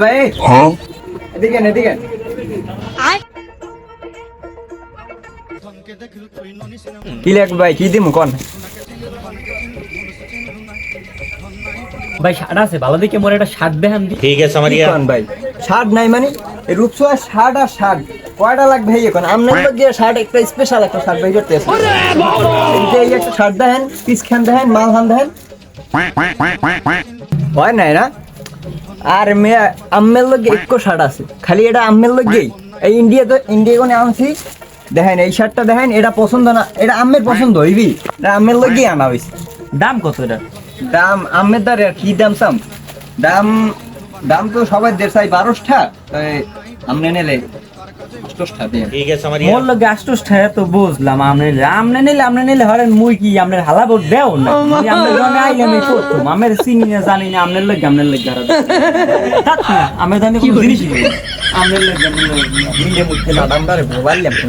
ভাই এদিকে এদিকে কি লেখ ভাই কি দিমু কোন ভাই শার্ট আছে ভালো দেখে মোর একটা শার্ট দেখান দি। ठीक है समझ गया। কোন ভাই শার্ট নাই মানে এই রূপসোয়া শার্ট আর শার্ট কয়টা লাগবে ভাই এখন আপনার লগে শার্ট একটা স্পেশাল একটা শার্ট ভাই করতে আছে এই একটা শার্ট দেন পিস খান দেন মাল খান দেন হয় নাই না আর মেয়ে আম্মের লগে একটু শার্ট আছে খালি এটা আম্মের লগেই এই ইন্ডিয়া কোনে আনছি দেখেন এই শার্টটা দেখেন এটা পছন্দ না এটা আম্মের পছন্দ হইবি এটা আম্মের লগেই আনা হইছে দাম কত এটা? দাম আমের দারে কি দাম সাম দাম দাম তো সবাই দেড় চাই 12টা আমনে নিলে 8টা দিয়ে ठीक है समझ মোর गया। লগে 8 টাকা তো বুঝলাম আমনে নিলে হরেন মুই কি আমনের হালাবো দেও না আমনে জনে আইলে আমি করতাম আমের চিনি না জানি না আমনের লগে আমের জানি কোন জিনিস নেই আমনের লগে নিজে মুখে না দাম দারে মোবাইল ল্যাম্প